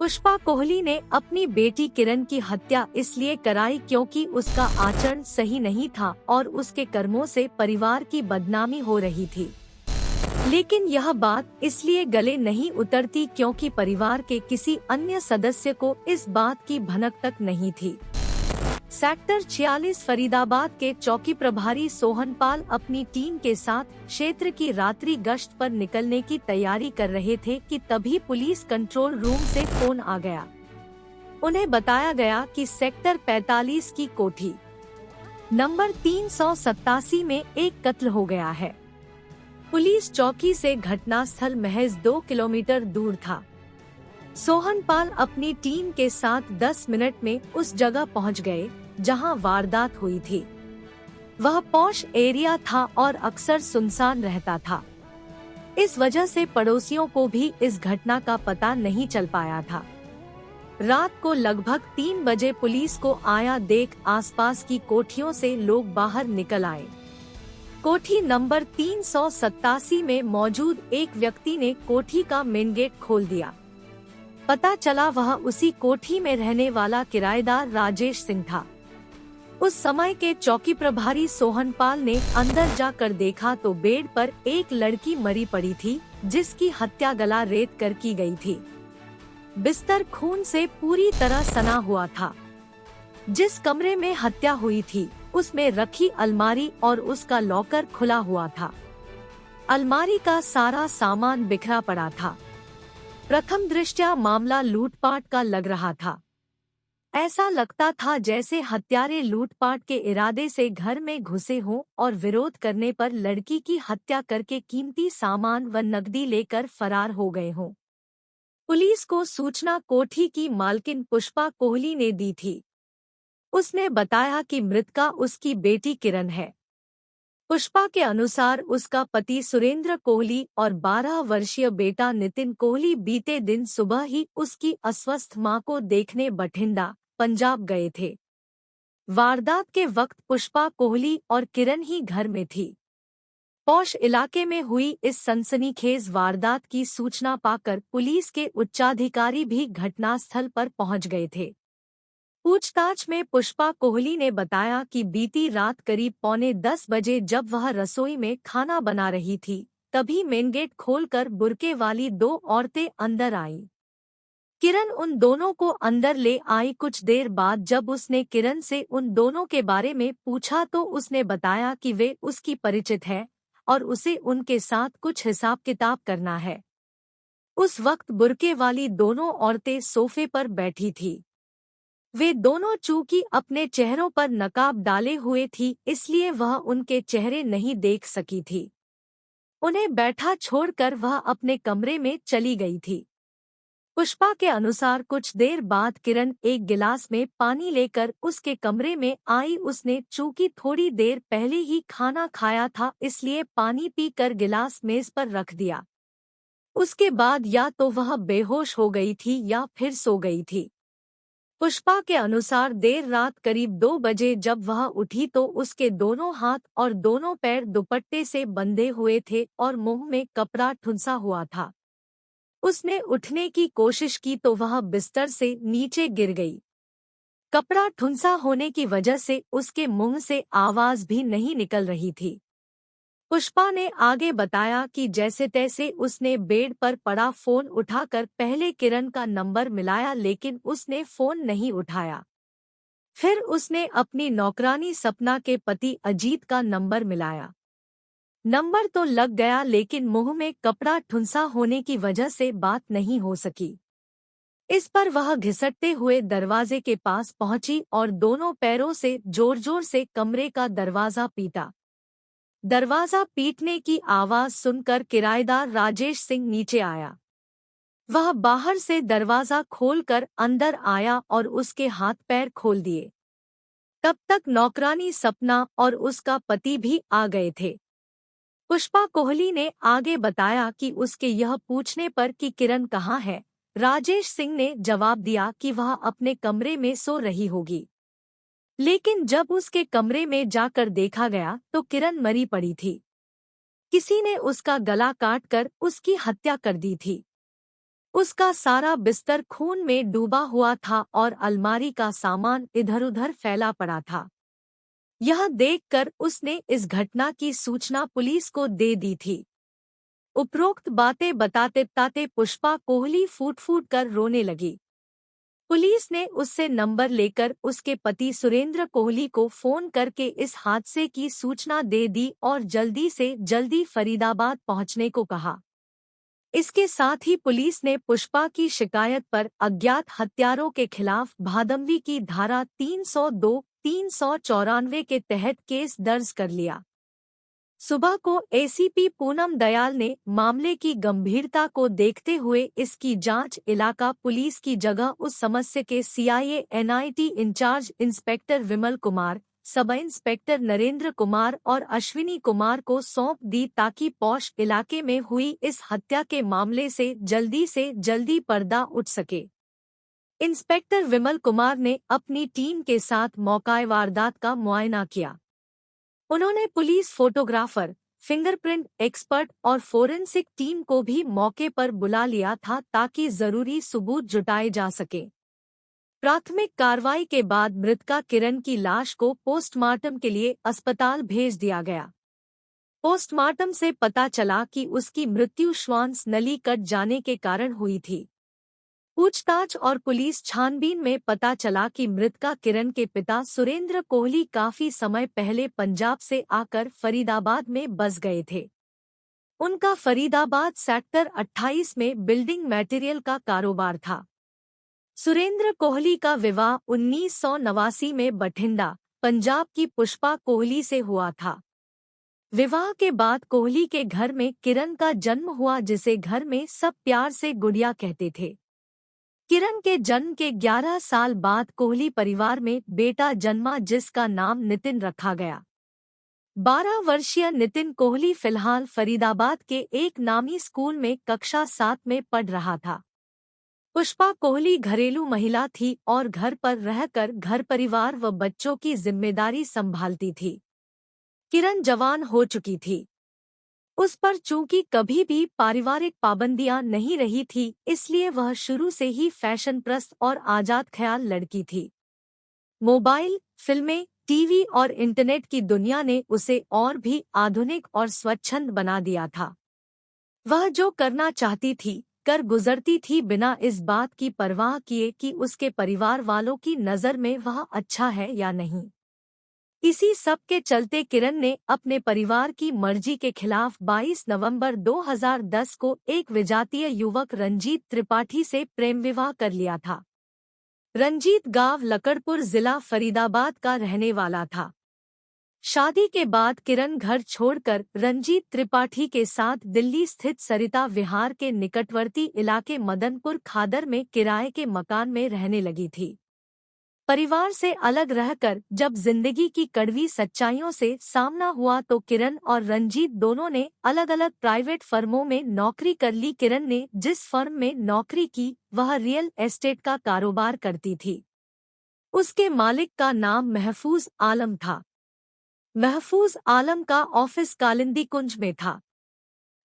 पुष्पा कोहली ने अपनी बेटी किरण की हत्या इसलिए कराई क्योंकि उसका आचरण सही नहीं था और उसके कर्मों से परिवार की बदनामी हो रही थी। लेकिन यह बात इसलिए गले नहीं उतरती क्योंकि परिवार के किसी अन्य सदस्य को इस बात की भनक तक नहीं थी। सेक्टर 46 फरीदाबाद के चौकी प्रभारी सोहनपाल अपनी टीम के साथ क्षेत्र की रात्रि गश्त पर निकलने की तैयारी कर रहे थे कि तभी पुलिस कंट्रोल रूम से फोन आ गया। उन्हें बताया गया कि सेक्टर 45 की कोठी नंबर 387 में एक कत्ल हो गया है। पुलिस चौकी से घटनास्थल महज 2 किलोमीटर दूर था। सोहनपाल अपनी टीम के साथ 10 मिनट में उस जगह पहुंच गए जहां वारदात हुई थी। वह पॉश एरिया था और अक्सर सुनसान रहता था। इस वजह से पड़ोसियों को भी इस घटना का पता नहीं चल पाया था। रात को लगभग 3 बजे पुलिस को आया देख आसपास की कोठियों से लोग बाहर निकल आए। कोठी नंबर 387 में मौजूद एक व्यक्ति ने कोठी का मेन गेट खोल दिया। पता चला वह उसी कोठी में रहने वाला किराएदार राजेश सिंह था। उस समय के चौकी प्रभारी सोहनपाल ने अंदर जाकर देखा तो बेड पर एक लड़की मरी पड़ी थी, जिसकी हत्या गला रेत कर की गई थी। बिस्तर खून से पूरी तरह सना हुआ था। जिस कमरे में हत्या हुई थी उसमें रखी अलमारी और उसका लॉकर खुला हुआ था। अलमारी का सारा सामान बिखरा पड़ा था। प्रथम दृष्टया मामला लूटपाट का लग रहा था। ऐसा लगता था जैसे हत्यारे लूटपाट के इरादे से घर में घुसे हों और विरोध करने पर लड़की की हत्या करके कीमती सामान व नकदी लेकर फरार हो गए हों। पुलिस को सूचना कोठी की मालकिन पुष्पा कोहली ने दी थी। उसने बताया कि मृतका उसकी बेटी किरण है। पुष्पा के अनुसार उसका पति सुरेंद्र कोहली और 12 वर्षीय बेटा नितिन कोहली बीते दिन सुबह ही उसकी अस्वस्थ मां को देखने बठिंडा, पंजाब गए थे। वारदात के वक्त पुष्पा कोहली और किरण ही घर में थी। पौष इलाके में हुई इस सनसनीखेज वारदात की सूचना पाकर पुलिस के उच्चाधिकारी भी घटनास्थल पर पहुंच गए थे। पूछताछ में पुष्पा कोहली ने बताया कि बीती रात करीब 9:45 बजे जब वह रसोई में खाना बना रही थी, तभी मेन गेट खोलकर बुर्के वाली 2 औरतें अंदर आईं। किरण उन दोनों को अंदर ले आई। कुछ देर बाद जब उसने किरण से उन दोनों के बारे में पूछा तो उसने बताया कि वे उसकी परिचित है और उसे उनके साथ कुछ हिसाब किताब करना है। उस वक्त बुर्के वाली दोनों औरतें सोफे पर बैठी थी। वे दोनों चूंकि अपने चेहरों पर नकाब डाले हुए थी इसलिए वह उनके चेहरे नहीं देख सकी थी। उन्हें बैठा छोड़कर वह अपने कमरे में चली गई थी। पुष्पा के अनुसार कुछ देर बाद किरण एक गिलास में पानी लेकर उसके कमरे में आई। उसने चूंकि थोड़ी देर पहले ही खाना खाया था इसलिए पानी पीकर गिलास मेज पर रख दिया। उसके बाद या तो वह बेहोश हो गई थी या फिर सो गई थी। पुष्पा के अनुसार देर रात करीब 2 बजे जब वह उठी तो उसके दोनों हाथ और दोनों पैर दुपट्टे से बंधे हुए थे और मुंह में कपड़ा ठुंसा हुआ था। उसने उठने की कोशिश की तो वह बिस्तर से नीचे गिर गई। कपड़ा ठुंसा होने की वजह से उसके मुंह से आवाज भी नहीं निकल रही थी। पुष्पा ने आगे बताया कि जैसे तैसे उसने बेड पर पड़ा फोन उठाकर पहले किरण का नंबर मिलाया लेकिन उसने फोन नहीं उठाया। फिर उसने अपनी नौकरानी सपना के पति अजीत का नंबर मिलाया। नंबर तो लग गया लेकिन मुंह में कपड़ा ठुंसा होने की वजह से बात नहीं हो सकी। इस पर वह घिसटते हुए दरवाजे के पास पहुंची और दोनों पैरों से जोर जोर से कमरे का दरवाजा पीटा। दरवाजा पीटने की आवाज सुनकर किराएदार राजेश सिंह नीचे आया। वह बाहर से दरवाजा खोलकर अंदर आया और उसके हाथ पैर खोल दिए। तब तक नौकरानी सपना और उसका पति भी आ गए थे। पुष्पा कोहली ने आगे बताया कि उसके यह पूछने पर कि किरण कहाँ है, राजेश सिंह ने जवाब दिया कि वह अपने कमरे में सो रही होगी। लेकिन जब उसके कमरे में जाकर देखा गया तो किरण मरी पड़ी थी। किसी ने उसका गला काटकर उसकी हत्या कर दी थी। उसका सारा बिस्तर खून में डूबा हुआ था और अलमारी का सामान इधर-उधर फैला पड़ा था। यह देखकर उसने इस घटना की सूचना पुलिस को दे दी थी। उपरोक्त बातें बताते-बताते पुष्पा कोहली फूट-फूट कर रोने लगी। पुलिस ने उससे नंबर लेकर उसके पति सुरेंद्र कोहली को फोन करके इस हादसे की सूचना दे दी और जल्दी से जल्दी फरीदाबाद पहुंचने को कहा। इसके साथ ही पुलिस ने पुष्पा की शिकायत पर अज्ञात हत्यारों के खिलाफ भादंवी की धारा 302, 394 के तहत केस दर्ज कर लिया। सुबह को एसीपी पूनम दयाल ने मामले की गंभीरता को देखते हुए इसकी जांच इलाका पुलिस की जगह उस समस्या के CIA NIT in charge inspector Vimal Kumar, sub inspector Narendra Kumar और अश्विनी कुमार को सौंप दी ताकि पौष इलाके में हुई इस हत्या के मामले से जल्दी पर्दा उठ सके। इंस्पेक्टर विमल कुमार ने अपनी टीम के साथ मौका वारदात का मुआयना किया। उन्होंने पुलिस फोटोग्राफर, फिंगरप्रिंट एक्सपर्ट और फोरेंसिक टीम को भी मौके पर बुला लिया था ताकि जरूरी सबूत जुटाए जा सके। प्राथमिक कार्रवाई के बाद मृतका किरण की लाश को पोस्टमार्टम के लिए अस्पताल भेज दिया गया। पोस्टमार्टम से पता चला कि उसकी मृत्यु श्वास नली कट जाने के कारण हुई थी। पूछताछ और पुलिस छानबीन में पता चला कि मृतका किरण के पिता सुरेंद्र कोहली काफी समय पहले पंजाब से आकर फरीदाबाद में बस गए थे। उनका फरीदाबाद सेक्टर 28 में बिल्डिंग मटेरियल का कारोबार था। सुरेंद्र कोहली का विवाह 1989 में बठिंडा, पंजाब की पुष्पा कोहली से हुआ था। विवाह के बाद कोहली के घर में किरण का जन्म हुआ, जिसे घर में सब प्यार से गुड़िया कहते थे। किरण के जन्म के 11 साल बाद कोहली परिवार में बेटा जन्मा, जिसका नाम नितिन रखा गया। 12 वर्षीय नितिन कोहली फिलहाल फरीदाबाद के एक नामी स्कूल में कक्षा 7 में पढ़ रहा था। पुष्पा कोहली घरेलू महिला थी और घर पर रहकर घर परिवार व बच्चों की जिम्मेदारी संभालती थी। किरण जवान हो चुकी थी। उस पर चूंकि कभी भी पारिवारिक पाबंदियां नहीं रही थी, इसलिए वह शुरू से ही फैशनप्रस्त और आजाद ख्याल लड़की थी। मोबाइल, फिल्में, टीवी और इंटरनेट की दुनिया ने उसे और भी आधुनिक और स्वच्छंद बना दिया था। वह जो करना चाहती थी, कर गुजरती थी, बिना इस बात की परवाह किए कि उसके परिवार वालों की नज़र में वह अच्छा है या नहीं। इसी सब के चलते किरण ने अपने परिवार की मर्जी के खिलाफ 22 नवंबर 2010 को एक विजातीय युवक रंजीत त्रिपाठी से प्रेम विवाह कर लिया था। रंजीत गांव लकड़पुर जिला फरीदाबाद का रहने वाला था। शादी के बाद किरण घर छोड़कर रंजीत त्रिपाठी के साथ दिल्ली स्थित सरिता विहार के निकटवर्ती इलाके मदनपुर खादर में किराए के मकान में रहने लगी थी। परिवार से अलग रहकर जब जिंदगी की कड़वी सच्चाइयों से सामना हुआ तो किरण और रंजीत दोनों ने अलग अलग प्राइवेट फर्मों में नौकरी कर ली। किरण ने जिस फर्म में नौकरी की वह रियल एस्टेट का कारोबार करती थी। उसके मालिक का नाम महफूज आलम था। महफूज आलम का ऑफिस कालिंदी कुंज में था।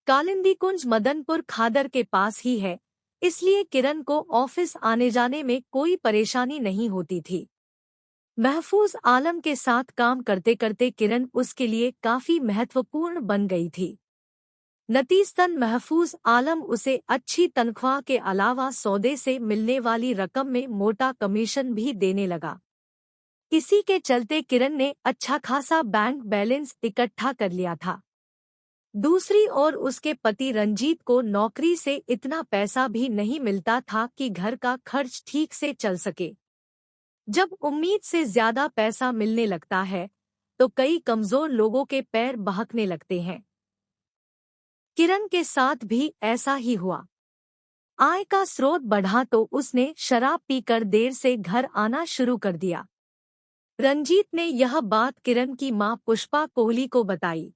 कालिंदी कुंज मदनपुर खादर के पास ही है, इसलिए किरण को ऑफिस आने जाने में कोई परेशानी नहीं होती थी। महफूज आलम के साथ काम करते करते किरण उसके लिए काफी महत्वपूर्ण बन गई थी। नतीजतन महफूज आलम उसे अच्छी तनख्वाह के अलावा सौदे से मिलने वाली रकम में मोटा कमीशन भी देने लगा। इसी के चलते किरण ने अच्छा खासा बैंक बैलेंस इकट्ठा कर लिया था। दूसरी ओर उसके पति रंजीत को नौकरी से इतना पैसा भी नहीं मिलता था कि घर का खर्च ठीक से चल सके। जब उम्मीद से ज्यादा पैसा मिलने लगता है तो कई कमजोर लोगों के पैर बहकने लगते हैं। किरण के साथ भी ऐसा ही हुआ। आय का स्रोत बढ़ा तो उसने शराब पीकर देर से घर आना शुरू कर दिया। रंजीत ने यह बात किरण की मां पुष्पा कोहली को बताई।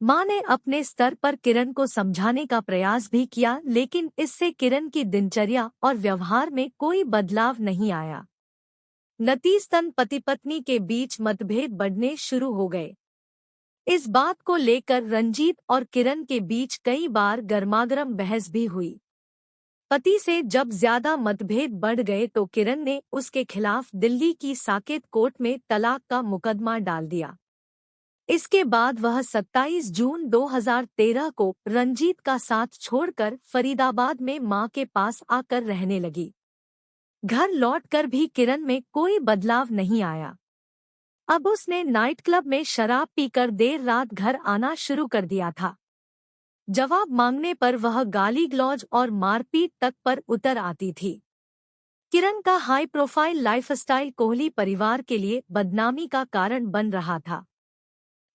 मां ने अपने स्तर पर किरण को समझाने का प्रयास भी किया, लेकिन इससे किरण की दिनचर्या और व्यवहार में कोई बदलाव नहीं आया। नतीजतन पति पत्नी के बीच मतभेद बढ़ने शुरू हो गए। इस बात को लेकर रंजीत और किरण के बीच कई बार गर्मागर्म बहस भी हुई। पति से जब ज्यादा मतभेद बढ़ गए तो किरण ने उसके खिलाफ दिल्ली की साकेत कोर्ट में तलाक का मुकदमा डाल दिया। इसके बाद वह 27 जून 2013 को रंजीत का साथ छोड़कर फरीदाबाद में मां के पास आकर रहने लगी। घर लौटकर भी किरण में कोई बदलाव नहीं आया। अब उसने नाइट क्लब में शराब पीकर देर रात घर आना शुरू कर दिया था। जवाब मांगने पर वह गाली गलौज और मारपीट तक पर उतर आती थी। किरण का हाई प्रोफाइल लाइफस्टाइल कोहली परिवार के लिए बदनामी का कारण बन रहा था।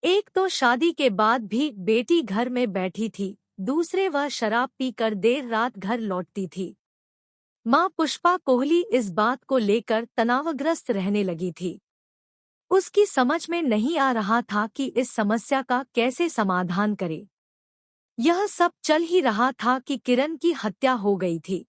एक तो शादी के बाद भी बेटी घर में बैठी थी, दूसरे वह शराब पीकर देर रात घर लौटती थी। मां पुष्पा कोहली इस बात को लेकर तनावग्रस्त रहने लगी थी। उसकी समझ में नहीं आ रहा था कि इस समस्या का कैसे समाधान करे। यह सब चल ही रहा था कि किरण की हत्या हो गई थी।